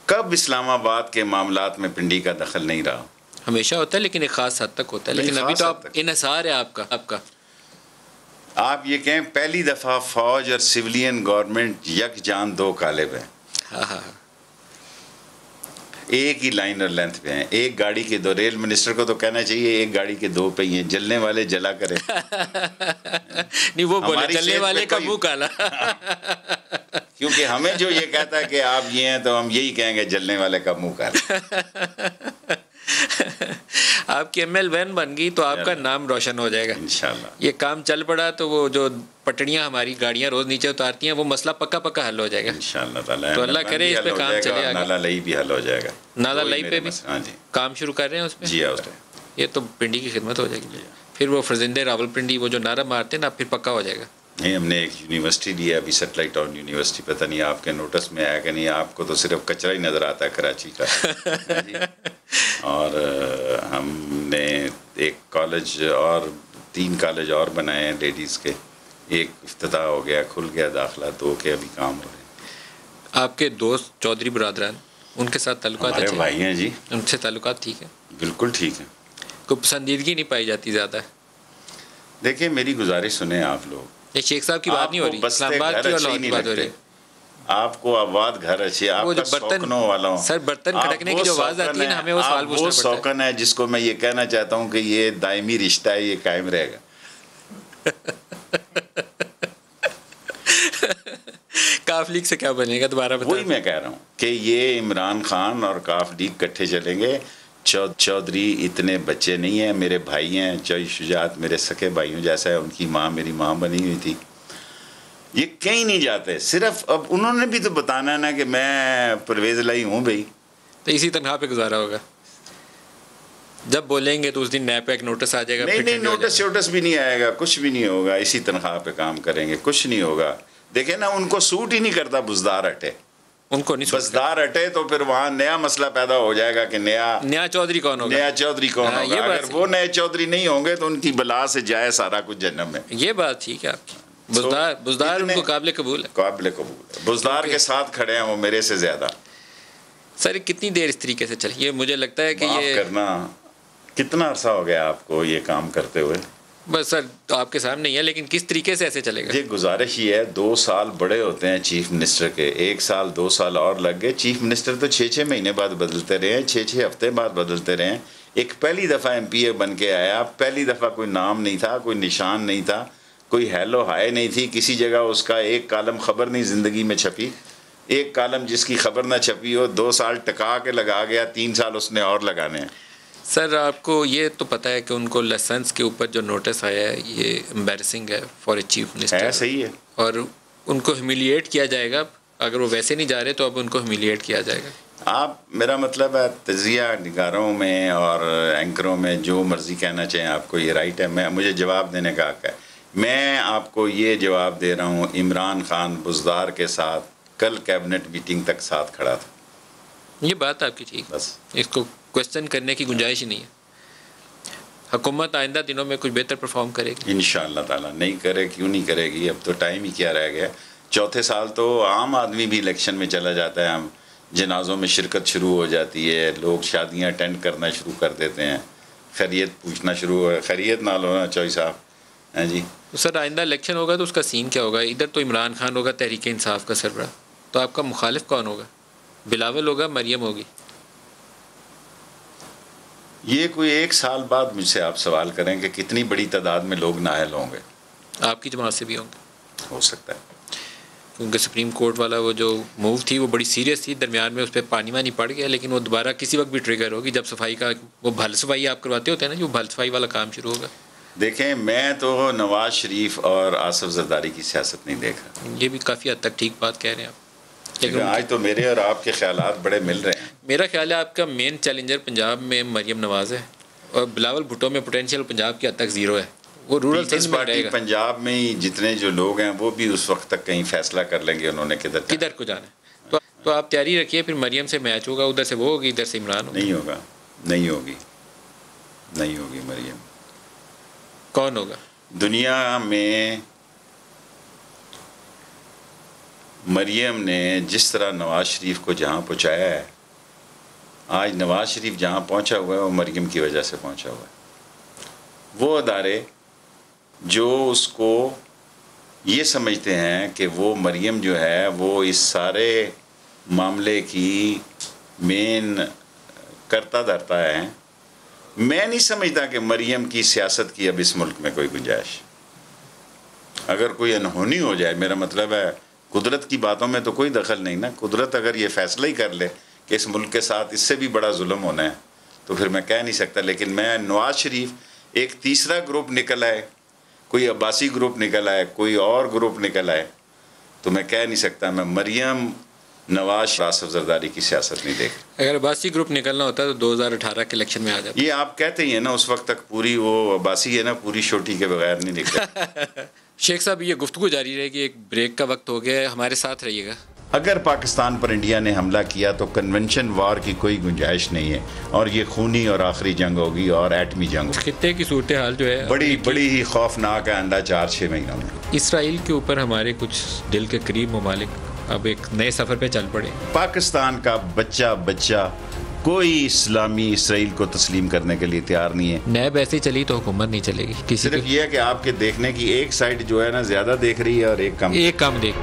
کب اسلام آباد کے معاملات میں پنڈی کا دخل نہیں رہا؟ ہمیشہ ہوتا ہے لیکن ایک خاص حد تک ہوتا ہے. لیکن ابھی تو آپ انحصار ہے آپ کا. آپ یہ کہیں پہلی دفعہ فوج اور سولین گورنمنٹ یک جان دو قالب ہیں. ہاں ہاں ایک ہی لائن اور لینتھ پہ ہیں. ایک گاڑی کے دو، ریل منسٹر کو تو کہنا چاہیے ایک گاڑی کے دو پہ ہی ہیں. جلنے والے جلا کریں. نہیں وہ بولے جلنے والے کا منہ کالا. کیونکہ ہمیں جو یہ کہتا ہے کہ آپ یہ ہیں تو ہم یہی کہیں گے جلنے والے کا منہ کالا. آپ کی ML1 بن گئی تو آپ کا نام روشن ہو جائے گا انشاءاللہ. یہ کام چل پڑا تو وہ جو پٹڑیاں ہماری گاڑیاں روز نیچے اتارتی ہیں وہ مسئلہ پکا حل ہو جائے گا انشاءاللہ تعالی. تو اللہ کرے اس پہ کام چلے آگے. نالا لئی بھی حل ہو جائے گا. نالا لئی پہ بھی ہاں جی کام شروع کر رہے ہیں اس پہ. جی یہ تو پنڈی کی خدمت ہو جائے گی. پھر وہ فرزندے راول پنڈی وہ جو نعرہ مارتے ہیں نا پھر پکا ہو جائے گا. نہیں ہم نے ایک یونیورسٹی لیا ابھی سیٹلائٹ ٹاؤن یونیورسٹی. پتہ نہیں آپ کے نوٹس میں آیا کہ نہیں. آپ کو تو صرف کچرا ہی نظر آتا ہے کراچی کا. اور ہم نے ایک کالج اور 3 کالج اور بنائے ہیں لیڈیز کے. ایک افتتاح ہو گیا، کھل گیا داخلہ. 2 کے ابھی کام ہو رہے ہیں. آپ کے دوست چودھری برادران ان کے ساتھ تعلقات ہمارے بھائی ہیں جی. ان سے تعلقات ٹھیک ہے؟ بالکل ٹھیک ہے. کوئی پسندیدگی نہیں پائی جاتی زیادہ؟ دیکھیں میری گزارش سنیں آپ لوگ. یہ شیخ صاحب کی بات نہیں ہو رہی، اسلام آباد کی اور لاہور کی بات ہو رہی ہے. آپ کو آباد گھر اچھی ہے. آپ کا سوکنوں والا ہوں. سر برتن کھڑکنے کی جو آواز آتی ہے نا ہمیں وہ سوال پوچھنا پڑتا ہے. وہ سوکن ہے جس کو میں یہ کہنا چاہتا ہوں کہ یہ دائمی رشتہ ہے، یہ قائم رہے گا. کاف لیگ سے کیا بنے گا دوبارہ بتا. وہی میں کہہ رہا ہوں کہ یہ عمران خان اور کاف لیگ کٹھے چلیں گے. چودھری اتنے بچے نہیں ہیں، میرے بھائی ہیں. چوئی شجاعت میرے سکے بھائیوں جیسا ہے. ان کی ماں میری ماں بنی ہوئی تھی. یہ کہیں نہیں جاتے. صرف اب انہوں نے بھی تو بتانا ہے نا کہ میں پرویز لائی ہوں بھائی. تو اسی تنخواہ پہ گزارا ہوگا. جب بولیں گے تو اس دن نیب پہ ایک نوٹس آ جائے گا. نہیں نوٹس بھی نہیں آئے گا، کچھ بھی نہیں ہوگا. اسی تنخواہ پہ کام کریں گے، کچھ نہیں ہوگا. دیکھیں نا ان کو سوٹ ہی نہیں کرتا بزدار ہٹے. ان کو نہیں بزدار ہٹے تو پھر وہاں نیا مسئلہ پیدا ہو جائے گا کہ نیا چودھری کون ہوگا. نیا چودھری کون ہوگا. اگر وہ نئے چودھری نہیں ہوں گے تو ان کی بلا سے جائے سارا کچھ جہنم میں. یہ بات ٹھیک ہے آپ کی. بزدار ان کو قابل قبول ہے. قابل قبول ہے. بزدار کے ساتھ کھڑے ہیں وہ میرے سے زیادہ. سر کتنی دیر اس طریقے سے چلی؟ یہ مجھے لگتا ہے کہ یہ کرنا کتنا عرصہ ہو گیا آپ کو یہ کام کرتے ہوئے؟ بس سر تو آپ کے سامنے ہی ہے، لیکن کس طریقے سے ایسے چلے گا؟ یہ گزارش ہی ہے. 2 سال بڑے ہوتے ہیں چیف منسٹر کے. 1 سال 2 سال اور لگ گئے. چیف منسٹر تو 6 مہینے بعد بدلتے رہے ہیں، 6 ہفتے بعد بدلتے رہے ہیں. ایک پہلی دفعہ MPA بن کے آیا، پہلی دفعہ کوئی نام نہیں تھا، کوئی نشان نہیں تھا، کوئی ہیلو ہائے نہیں تھی. کسی جگہ اس کا ایک کالم خبر نہیں زندگی میں چھپی. ایک کالم جس کی خبر نہ چھپی ہو 2 سال ٹکا کے لگا گیا. 3 سال اس نے اور لگانے ہیں. سر آپ کو یہ تو پتہ ہے کہ ان کو لائسنس کے اوپر جو نوٹس آیا ہے یہ امبیرسنگ ہے فار اے چیف منسٹر. ہے صحیح ہے. اور ان کو ہیومیلیٹ کیا جائے گا. اگر وہ ویسے نہیں جا رہے تو اب ان کو ہیومیلیٹ کیا جائے گا. آپ میرا مطلب ہے تجزیہ نگاروں میں اور اینکروں میں جو مرضی کہنا چاہیں آپ کو یہ رائٹ ہے. مجھے جواب دینے کا حق ہے. میں آپ کو یہ جواب دے رہا ہوں عمران خان بزدار کے ساتھ کل کیبنٹ میٹنگ تک ساتھ کھڑا تھا. یہ بات آپ کی ٹھیک. بس اس کو کوشچن کرنے کی گنجائش ہی نہیں ہے. حکومت آئندہ دنوں میں کچھ بہتر پرفارم کرے گی انشاءاللہ تعالیٰ. نہیں کرے کیوں نہیں کرے گی. اب تو ٹائم ہی کیا رہ گیا. 4تھے سال تو عام آدمی بھی الیکشن میں چلا جاتا ہے. ہم جنازوں میں شرکت شروع ہو جاتی ہے. لوگ شادیاں اٹینڈ کرنا شروع کر دیتے ہیں. خیریت پوچھنا شروع ہو. خیریت نہ ہونا چوئی صاحب. ہاں جی سر آئندہ الیکشن ہوگا تو اس کا سین کیا ہوگا؟ ادھر تو عمران خان ہوگا تحریک انصاف کا سربراہ، تو آپ کا مخالف کون ہوگا؟ بلاول ہوگا، مریم ہوگی؟ یہ کوئی 1 سال بعد مجھ سے آپ سوال کریں کہ کتنی بڑی تعداد میں لوگ نااہل ہوں گے. آپ کی جماعت سے بھی ہوں گے ہو سکتا ہے. کیونکہ سپریم کورٹ والا وہ جو موو تھی وہ بڑی سیریس تھی. درمیان میں اس پہ پانی وانی پڑ گیا، لیکن وہ دوبارہ کسی وقت بھی ٹریگر ہوگی جب صفائی کا وہ بھل صفائی آپ کرواتے ہوتے ہیں نا، جو بھل صفائی والا کام شروع ہوگا. دیکھیں میں تو نواز شریف اور آصف زرداری کی سیاست نہیں دیکھ رہا. یہ بھی کافی حد تک ٹھیک بات کہہ رہے ہیں آپ، لیکن آج تو میرے اور آپ کے خیالات بڑے مل رہے ہیں. میرا خیال ہے آپ کا مین چیلنجر پنجاب میں مریم نواز ہے، اور بلاول بھٹو میں پوٹینشیل پنجاب کی حد تک زیرو ہے. وہ رورل سندھ میں رہے گا. پنجاب میں ہی جتنے جو لوگ ہیں وہ بھی اس وقت تک کہیں فیصلہ کر لیں گے انہوں نے کدھر کو جانا ہے. تو آپ تیاری رکھیے، پھر مریم سے میچ ہوگا. ادھر سے وہ ہوگی، ادھر سے عمران ہوگا. نہیں ہوگا. نہیں ہوگی مریم. کون ہوگا؟ دنیا میں مریم نے جس طرح نواز شریف کو جہاں پہنچایا ہے، آج نواز شریف جہاں پہنچا ہوا ہے وہ مریم کی وجہ سے پہنچا ہوا ہے۔ وہ ادارے جو اس کو یہ سمجھتے ہیں کہ وہ مریم جو ہے وہ اس سارے معاملے کی مین کرتا دھرتا ہے، میں نہیں سمجھتا کہ مریم کی سیاست کی اب اس ملک میں کوئی گنجائش۔ اگر کوئی انہونی ہو جائے، میرا مطلب ہے قدرت کی باتوں میں تو کوئی دخل نہیں نا، قدرت اگر یہ فیصلہ ہی کر لے کہ اس ملک کے ساتھ اس سے بھی بڑا ظلم ہونا ہے تو پھر میں کہہ نہیں سکتا۔ لیکن میں نواز شریف ایک تیسرا گروپ نکل آئے، کوئی عباسی گروپ نکل آئے، کوئی اور گروپ نکل آئے، تو میں کہہ نہیں سکتا میں مریم نواز آصف زرداری کی سیاست نہیں دیکھ۔ اگر عباسی گروپ نکلنا ہوتا تو 2018 کے الیکشن میں آ جاتا۔ یہ آپ کہتے ہی ہیں نا، اس وقت تک پوری وہ عباسی ہے نا، پوری چھوٹی کے بغیر نہیں نکلے۔ شیخ صاحب یہ گفتگو جاری رہے گی، ایک بریک کا وقت ہو گیا ہے، ہمارے ساتھ رہیے گا۔ اگر پاکستان پر انڈیا نے حملہ کیا تو کنونشن وار کی کوئی گنجائش نہیں ہے، اور یہ خونی اور آخری جنگ ہوگی اور ایٹمی جنگ ہوگی۔ خطے کی صورتحال جو ہے بڑی ہی خوفناک ہے آئندہ 4-6 مہینوں میں۔ اسرائیل کے اوپر ہمارے کچھ دل کے قریب ممالک اب ایک نئے سفر پہ چل پڑے۔ پاکستان کا بچہ کوئی اسلامی اسرائیل کو تسلیم کرنے کے لیے تیار نہیں ہے۔ نیب ایسے ہی چلی تو حکومت نہیں چلے گی کسی صرف یہ ہے کہ آپ کے دیکھنے کی ایک سائڈ جو ہے نا زیادہ دیکھ رہی ہے اور ایک کم دیکھ۔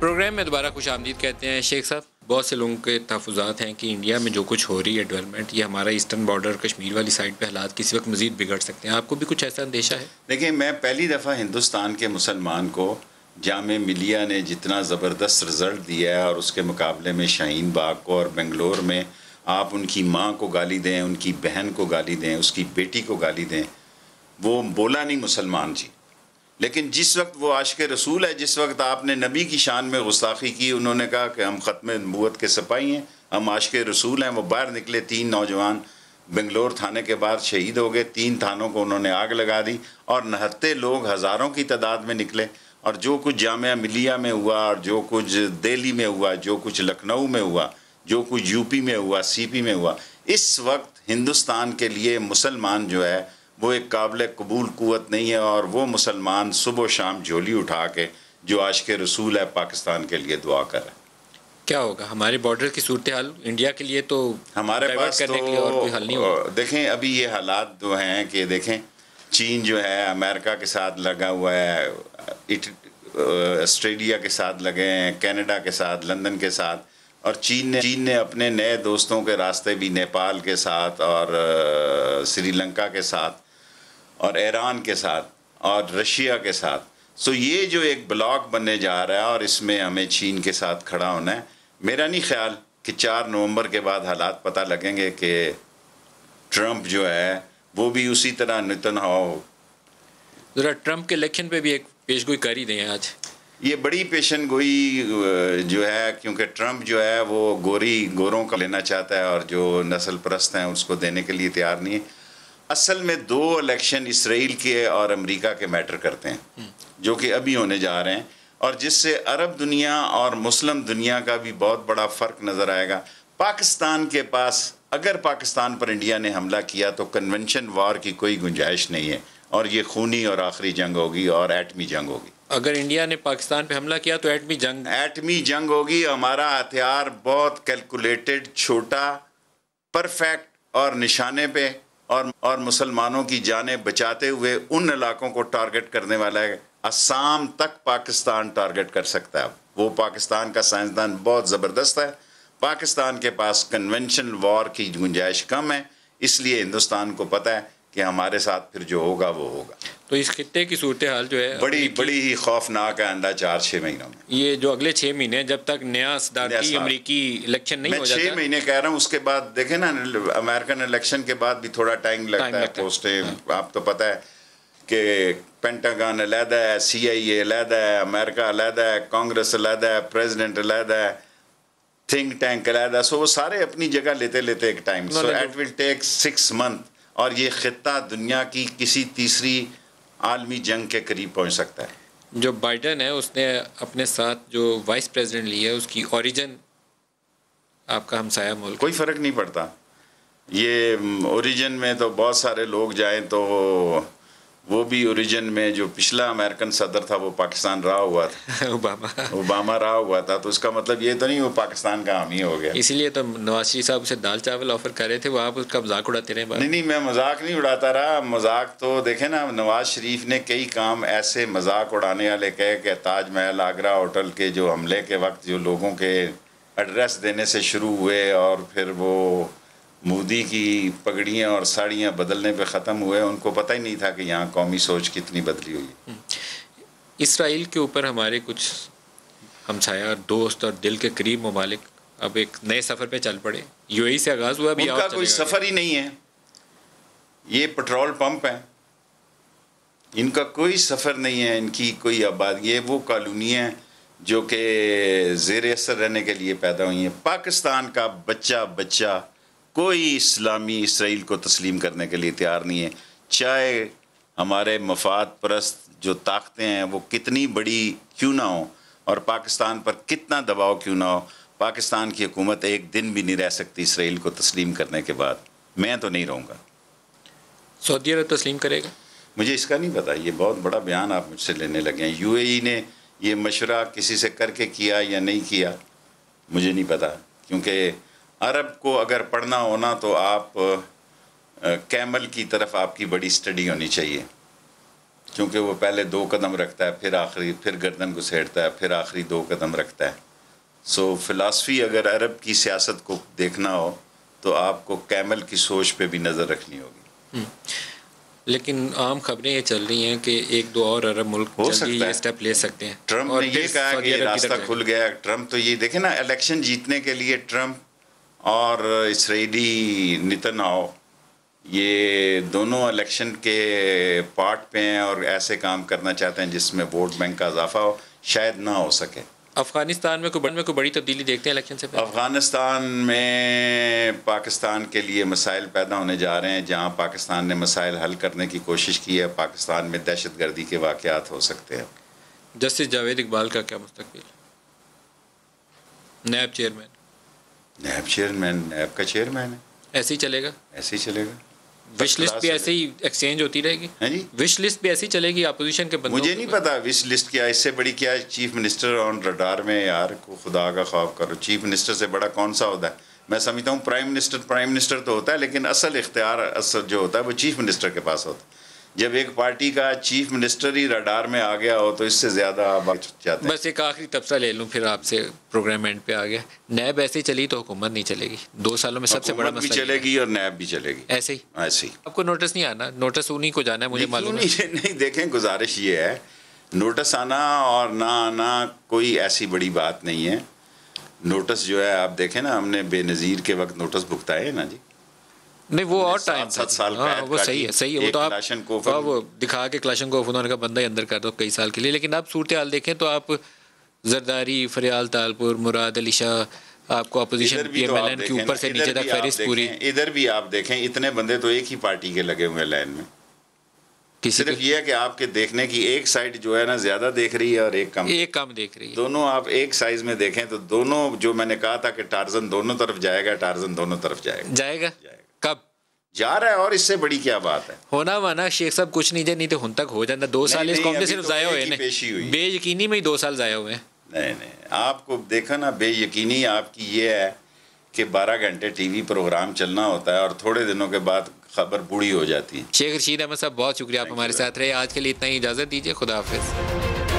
پروگرام میں دوبارہ خوش آمدید کہتے ہیں۔ شیخ صاحب، بہت سے لوگوں کے تحفظات ہیں کہ انڈیا میں جو کچھ ہو رہی ہے ڈیولپمنٹ، یہ ہمارا ایسٹرن بارڈر کشمیر والی سائڈ پہ حالات کسی وقت مزید بگڑ سکتے ہیں، آپ کو بھی کچھ ایسا اندیشہ ہے؟ دیکھیں، میں پہلی دفعہ ہندوستان کے مسلمان کو جامعہ ملیہ نے جتنا زبردست رزلٹ دیا ہے، اور اس کے مقابلے میں شاہین باغ کو اور بنگلور میں آپ ان کی ماں کو گالی دیں، ان کی بہن کو گالی دیں، اس کی بیٹی کو گالی دیں، وہ بولا نہیں مسلمان جی۔ لیکن جس وقت وہ عاشق رسول ہے، جس وقت آپ نے نبی کی شان میں گستاخی کی، انہوں نے کہا کہ ہم ختم نبوت کے سپاہی ہیں، ہم عاشق رسول ہیں، وہ باہر نکلے۔ 3 نوجوان بنگلور تھانے کے بعد شہید ہو گئے، 3 تھانوں کو انہوں نے آگ لگا دی، اور نہتے لوگ ہزاروں کی تعداد میں نکلے۔ اور جو کچھ جامعہ ملیہ میں ہوا، اور جو کچھ دہلی میں ہوا، جو کچھ لکھنؤ میں ہوا، جو کچھ یو پی میں ہوا، سی پی میں ہوا، اس وقت ہندوستان کے لیے مسلمان جو ہے وہ ایک قابل قبول قوت نہیں ہے، اور وہ مسلمان صبح و شام جھولی اٹھا کے جو عاشق رسول ہے پاکستان کے لیے دعا کر رہے ہیں۔ کیا ہوگا ہمارے بارڈر کی صورتحال انڈیا کے لیے؟ تو ہمارے پاس کرنے کے لیے اور کوئی حل نہیں ہوگا۔ دیکھیں ابھی یہ حالات جو ہیں کہ دیکھیں، چین جو ہے امریکہ کے ساتھ لگا ہوا ہے، آسٹریلیا کے ساتھ لگے ہیں، کینیڈا کے ساتھ، لندن کے ساتھ، اور چین نے اپنے نئے دوستوں کے راستے بھی نیپال کے ساتھ اور سری لنکا کے ساتھ اور ایران کے ساتھ اور رشیا کے ساتھ۔ سو یہ جو ایک بلاک بننے جا رہا ہے، اور اس میں ہمیں چین کے ساتھ کھڑا ہونا ہے۔ میرا نہیں خیال کہ 4 نومبر کے بعد حالات پتہ لگیں گے کہ ٹرمپ جو ہے وہ بھی اسی طرح نتن ہو۔ ذرا ٹرمپ کے الیکشن پہ بھی ایک پیش گوئی کر ہی دیں آج۔ یہ بڑی پیشن گوئی جو ہے، کیونکہ ٹرمپ جو ہے وہ گوروں کا لینا چاہتا ہے، اور جو نسل پرست ہیں اس کو دینے کے لیے تیار نہیں ہے۔ اصل میں 2 الیکشن اسرائیل کے اور امریکہ کے میٹر کرتے ہیں، جو کہ ابھی ہونے جا رہے ہیں، اور جس سے عرب دنیا اور مسلم دنیا کا بھی بہت بڑا فرق نظر آئے گا۔ پاکستان کے پاس، اگر پاکستان پر انڈیا نے حملہ کیا تو کنونشن وار کی کوئی گنجائش نہیں ہے، اور یہ خونی اور آخری جنگ ہوگی اور ایٹمی جنگ ہوگی۔ اگر انڈیا نے پاکستان پہ حملہ کیا تو ایٹمی جنگ ہوگی۔ ہمارا ہتھیار بہت کیلکولیٹڈ، چھوٹا، پرفیکٹ اور نشانے پہ، اور مسلمانوں کی جانیں بچاتے ہوئے ان علاقوں کو ٹارگٹ کرنے والا ہے۔ اسام تک پاکستان ٹارگٹ کر سکتا ہے۔ وہ پاکستان کا سائنسدان بہت زبردست ہے۔ پاکستان کے پاس کنونشن وار کی گنجائش کم ہے، اس لیے ہندوستان کو پتہ ہے کہ ہمارے ساتھ پھر جو ہوگا وہ ہوگا۔ تو اس خطے کی صورتحال جو ہے بڑی ہی خوفناک ہے آئندہ 4-6 مہینوں میں۔ یہ جو اگلے 6 مہینے جب تک نیا صدارتی امریکی الیکشن نہیں ہو جاتا، میں 6 مہینے کہہ رہا ہوں، اس کے بعد دیکھیں نا، امریکن الیکشن کے بعد بھی تھوڑا ٹائم لگتا ہے۔ پوسٹیں آپ تو پتہ ہے کہ پینٹاگن علیحدہ ہے، CIA علیحدہ ہے، امریکہ علیحدہ ہے، کانگریس علیحدہ ہے، پریزیڈنٹ علیحدہ ہے، تھنک ٹینک علیحدہ، سو وہ سارے اپنی جگہ لیتے ایک time, so it will take 6 months، اور یہ خطہ دنیا کی کسی تیسری عالمی جنگ کے قریب پہنچ سکتا ہے۔ جو بائیڈن ہے اس نے اپنے ساتھ جو وائس پریزیڈنٹ لی ہے اس کی اوریجن آپ کا ہمسایہ ملک کوئی فرق نہیں پڑتا. یہ اوریجن میں تو بہت سارے لوگ جائیں تو وہ بھی اوریجن میں جو پچھلا امریکن صدر تھا وہ پاکستان رہا ہوا تھا, اوباما رہا ہوا تھا, تو اس کا مطلب یہ تو نہیں وہ پاکستان کا حامی ہو گیا. اسی لیے تو نواز شریف صاحب اسے دال چاول آفر کر رہے تھے, وہ آپ اس کا مذاق اڑاتے رہے. نہیں میں مذاق نہیں اڑاتا رہا. مذاق تو دیکھیں نا, نواز شریف نے کئی کام ایسے مذاق اڑانے والے کہے کہ تاج محل آگرہ ہوٹل کے جو حملے کے وقت جو لوگوں کے ایڈریس دینے سے شروع ہوئے اور پھر وہ مودی کی پگڑیاں اور ساڑیاں بدلنے پہ ختم ہوئے, ان کو پتہ ہی نہیں تھا کہ یہاں قومی سوچ کتنی بدلی ہوئی. اسرائیل کے اوپر ہمارے کچھ ہمسایہ اور دوست اور دل کے قریب ممالک اب ایک نئے سفر پہ چل پڑے. یو اے ای سے آغاز ہوا, ان کا کوئی سفر ہی نہیں ہے, یہ پٹرول پمپ ہیں, ان کا کوئی سفر نہیں ہے, ان کی کوئی آبادی. یہ وہ کالونیاں جو کہ زیر اثر رہنے کے لیے پیدا ہوئی ہیں. پاکستان کا بچہ کوئی اسلامی اسرائیل کو تسلیم کرنے کے لیے تیار نہیں ہے, چاہے ہمارے مفاد پرست جو طاقتیں ہیں وہ کتنی بڑی کیوں نہ ہوں اور پاکستان پر کتنا دباؤ کیوں نہ ہو. پاکستان کی حکومت ایک دن بھی نہیں رہ سکتی اسرائیل کو تسلیم کرنے کے بعد. میں تو نہیں رہوں گا. سعودی عرب تسلیم کرے گا؟ مجھے اس کا نہیں پتا. یہ بہت بڑا بیان آپ مجھ سے لینے لگے ہیں. یو اے ای نے یہ مشورہ کسی سے کر کے کیا یا نہیں کیا مجھے نہیں پتا, کیونکہ عرب کو اگر پڑھنا ہونا تو آپ کیمل کی طرف آپ کی بڑی اسٹڈی ہونی چاہیے, کیونکہ وہ پہلے 2 قدم رکھتا ہے, پھر گردن گھسیڑتا ہے, پھر آخری 2 قدم رکھتا ہے. سو فلاسفی اگر عرب کی سیاست کو دیکھنا ہو تو آپ کو کیمل کی سوچ پہ بھی نظر رکھنی ہوگی. لیکن عام خبریں یہ چل رہی ہیں کہ 1-2 اور عرب ملک جلدی یہ اسٹیپ لے سکتے ہیں. ٹرمپ نے یہ کہا کہ راستہ کھل گیا. ٹرمپ تو یہ دیکھیں نا, الیکشن جیتنے کے لیے ٹرمپ اور اسرائیلی نتنیاہو یہ دونوں الیکشن کے پارٹ پہ ہیں اور ایسے کام کرنا چاہتے ہیں جس میں ووٹ بینک کا اضافہ ہو. شاید نہ ہو سکے. افغانستان میں کوئی بڑی تبدیلی دیکھتے ہیں الیکشن سے پہلے؟ افغانستان میں پاکستان کے لیے مسائل پیدا ہونے جا رہے ہیں. جہاں پاکستان نے مسائل حل کرنے کی کوشش کی ہے, پاکستان میں دہشت گردی کے واقعات ہو سکتے ہیں. جسٹس جاوید اقبال کا کیا مستقبل؟ نیب چیئرمین نیب کا چیئرمین ہے. ایسے ہی چلے گا؟ ایسے ہی چلے گا. وش لسٹ بھی ایسے ہی ایکسچینج ہوتی رہے گی؟ ہاں جی, وش لسٹ بھی ایسی چلے گی اپوزیشن کے بندوں؟ مجھے نہیں پتا وش لسٹ کیا, اس سے بڑی کیا چیف منسٹر آن رڈار میں. یار کو خدا کا خوف کرو, چیف منسٹر سے بڑا کون سا ہوتا ہے؟ میں سمجھتا ہوں پرائم منسٹر تو ہوتا ہے, لیکن اصل اختیار جو ہوتا ہے وہ چیف منسٹر کے پاس ہوتا ہے. جب ایک پارٹی کا چیف منسٹر ہی رڈار میں آ گیا ہو تو اس سے زیادہ آپ چاہتے ہیں. بس ایک آخری تبصرہ لے لوں پھر آپ سے, پروگرام اینڈ پہ آ گیا. نیب ایسے ہی چلی تو حکومت نہیں چلے گی. 2 سالوں میں سب سے بڑا مسئلہ بھی چلے گی اور نیب بھی چلے گی ایسے ہی. آپ کو نوٹس نہیں آنا؟ نوٹس انہیں کو جانا ہے, مجھے معلوم ہے. نہیں دیکھیں, گزارش یہ ہے, نوٹس آنا اور نہ آنا کوئی ایسی بڑی بات نہیں ہے. نوٹس جو ہے آپ دیکھیں نا, ہم نے بے نظیر کے وقت نوٹس بھگتائے ہیں نا جی. نہیں وہ اور ٹائم 7 سال وہ صحیح ہے. وہ تو آپ وہ دکھا کے کلاشنکوف انہوں نے کہا بندہ ہی اندر کر دو کئی سال کے لیے. لیکن آپ صورتحال دیکھیں تو آپ زرداری, فریال تالپور, مراد علی شاہ, آپ کو اپوزیشن پی ایم ایل این کے اوپر سے نیچے تک فہرست پوری. ادھر بھی آپ دیکھیں اتنے بندے تو ایک ہی پارٹی کے لگے ہوئے لائن میں. صرف یہ ہے کہ آپ کے دیکھنے کی ایک سائڈ جو ہے نا زیادہ دیکھ رہی ہے اور ایک کم دیکھ رہی ہے. دونوں آپ ایک سائز میں دیکھیں تو دونوں, جو میں نے کہا تھا کہ ٹارزن دونوں طرف جائے گا, ٹارزن دونوں طرف جائے گا. کب جا رہا ہے؟ اور اس سے بڑی کیا بات ہے. ہونا مانا شیخ صاحب کچھ نہیں تو ہن تک ہو جاتا. 2 سال اس قوم سے صرف ضائع ہوئے ہیں, بے یقینی میں ہی 2 سال ضائع ہوئے ہیں. نہیں آپ کو دیکھا نا, بے یقینی آپ کی یہ ہے کہ 12 گھنٹے ٹی وی پروگرام چلنا ہوتا ہے اور تھوڑے دنوں کے بعد خبر بوڑھی ہو جاتی ہے. شیخ رشید احمد صاحب بہت شکریہ, آپ ہمارے ساتھ رہے. آج کے لیے اتنا ہی, اجازت دیجیے. خدا حافظ.